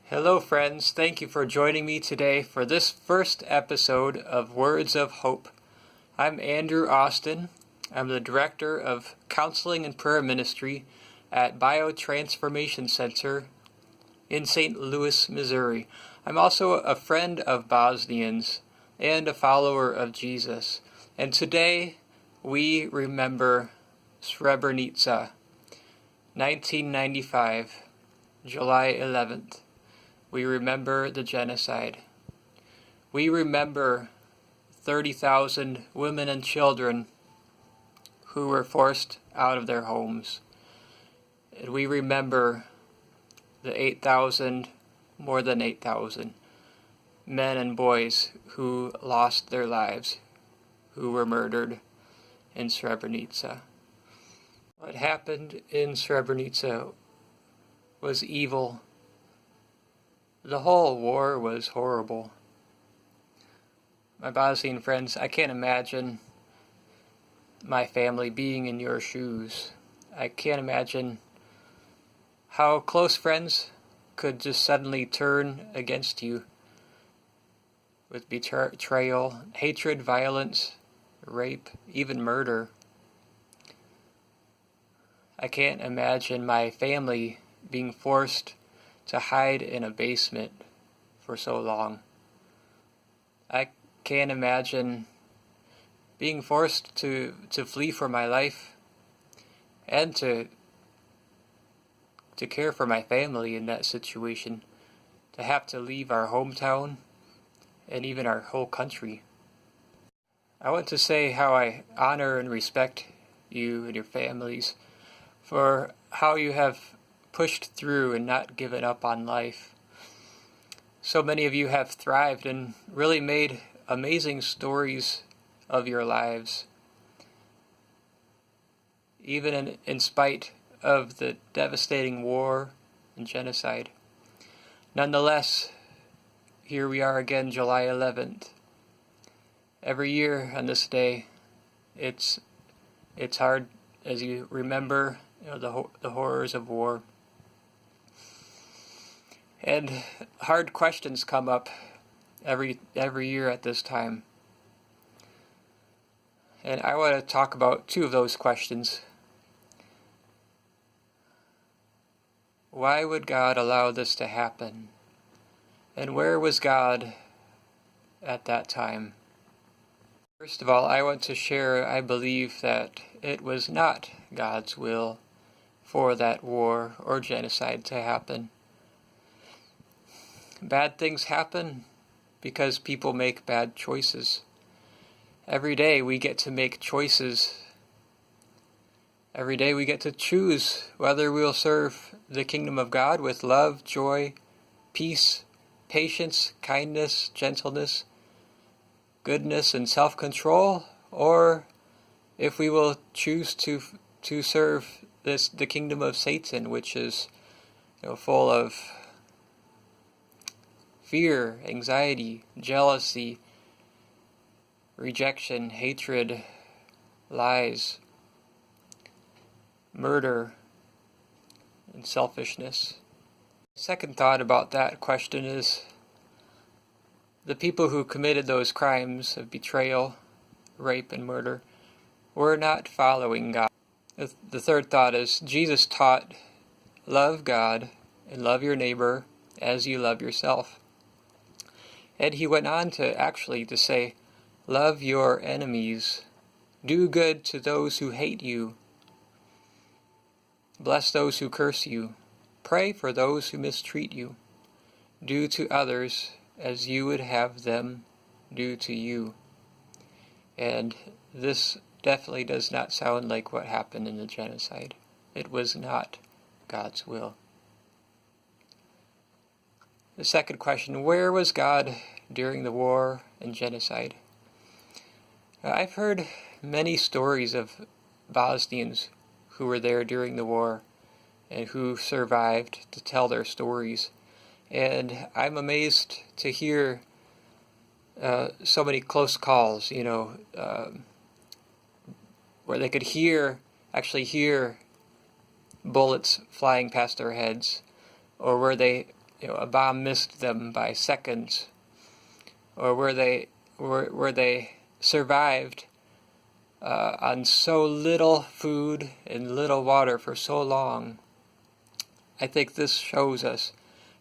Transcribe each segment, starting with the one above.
Hello, friends. Thank you for joining me today for this first episode of Words of Hope. I'm Andrew Austin. I'm the Director of Counseling and Prayer Ministry at Biotransformation Center in St. Louis, Missouri. I'm also a friend of Bosnians and a follower of Jesus. And today we remember Srebrenica, 1995, July 11th. We remember the genocide. We remember 30,000 women and children who were forced out of their homes. And we remember the more than 8,000 men and boys who lost their lives, who were murdered in Srebrenica. What happened in Srebrenica was evil. The whole war was horrible. My Bosnian friends, I can't imagine my family being in your shoes. I can't imagine how close friends could just suddenly turn against you with betrayal, hatred, violence, rape, even murder. I can't imagine my family being forced to hide in a basement for so long. I can't imagine being forced to flee for my life and to care for my family in that situation, to have to leave our hometown and even our whole country. I want to say how I honor and respect you and your families for how you have pushed through and not given up on life. So many of you have thrived and really made amazing stories of your lives, even in spite of the devastating war and genocide. Nonetheless, here we are again, July 11th. Every year on this day, it's hard as you remember the horrors of war. And hard questions come up every year at this time. And I want to talk about two of those questions. Why would God allow this to happen? And where was God at that time? First of all, I want to share, I believe that it was not God's will for that war or genocide to happen. Bad things happen because people make bad choices. Every day we get to make choices. Every day we get to choose whether we'll serve the kingdom of God with love, joy, peace, patience, kindness, gentleness, goodness, and self-control, or if we will choose to serve the kingdom of Satan, which is full of fear, anxiety, jealousy, rejection, hatred, lies, murder, and selfishness. Second thought about that question is the people who committed those crimes of betrayal, rape, and murder were not following God. The third thought is Jesus taught, love God and love your neighbor as you love yourself. And he went on to say, love your enemies, do good to those who hate you, bless those who curse you, pray for those who mistreat you, do to others as you would have them do to you. And this definitely does not sound like what happened in the genocide. It was not God's will. The second question, where was God during the war and genocide? I've heard many stories of Bosnians who were there during the war and who survived to tell their stories. And I'm amazed to hear so many close calls, where they could actually hear bullets flying past their heads, or where they a bomb missed them by seconds, or where they survived on so little food and little water for so long. I think this shows us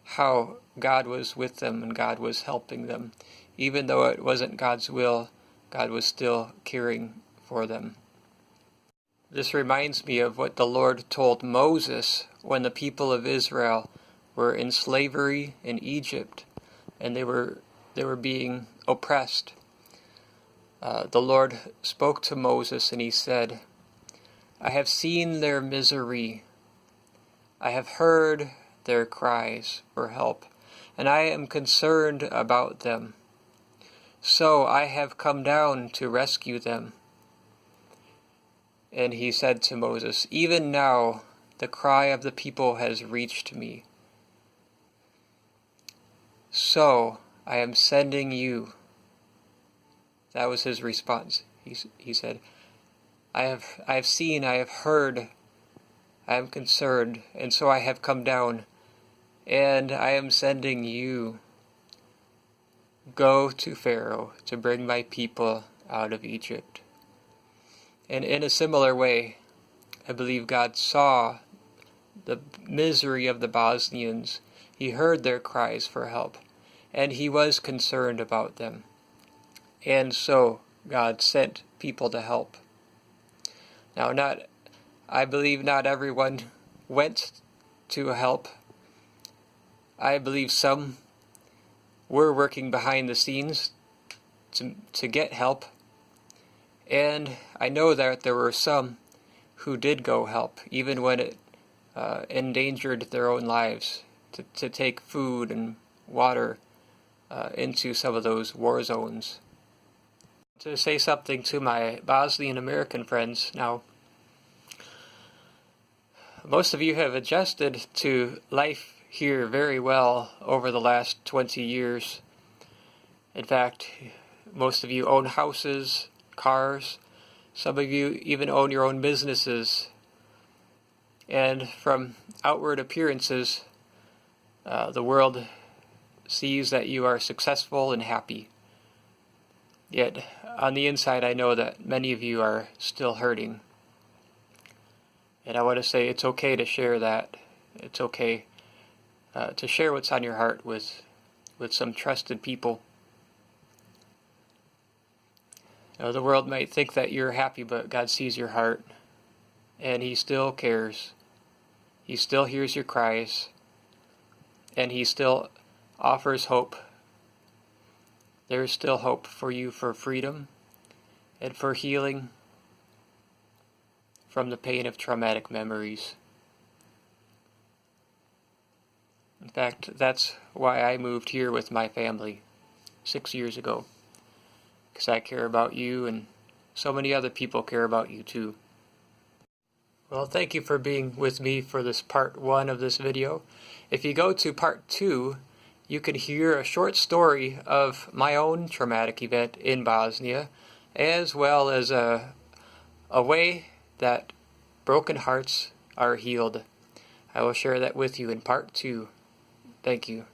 how God was with them and God was helping them. Even though it wasn't God's will, God was still caring for them. This reminds me of what the Lord told Moses when the people of Israel were in slavery in Egypt and they were being oppressed. The Lord spoke to Moses and he said, "I have seen their misery. I have heard their cries for help, and I am concerned about them. So I have come down to rescue them." And he said to Moses, "Even now the cry of the people has reached me. So I am sending you." That was his response. He said, I have seen, I have heard, I am concerned, and so I have come down, and I am sending you. Go to Pharaoh to bring my people out of Egypt. And in a similar way, I believe God saw the misery of the Bosnians. He heard their cries for help, and he was concerned about them. And so God sent people to help. Now, I believe not everyone went to help. I believe some were working behind the scenes to get help. And I know that there were some who did go help, even when it endangered their own lives, to take food and water into some of those war zones. To say something to my Bosnian American friends now, most of you have adjusted to life here very well over the last 20 years. In fact, most of you own houses, cars. Some of you even own your own businesses. And from outward appearances, the world sees that you are successful and happy. Yet, on the inside, I know that many of you are still hurting. And I want to say it's okay to share that. It's okay to share what's on your heart with some trusted people. The world might think that you're happy, but God sees your heart, and He still cares. He still hears your cries, and He still offers hope. There is still hope for you for freedom and for healing from the pain of traumatic memories. In fact, that's why I moved here with my family 6 years ago. Because I care about you, and so many other people care about you too. Well, thank you for being with me for this part 1 of this video. If you go to part 2, you can hear a short story of my own traumatic event in Bosnia, as well as a way that broken hearts are healed. I will share that with you in part 2. Thank you.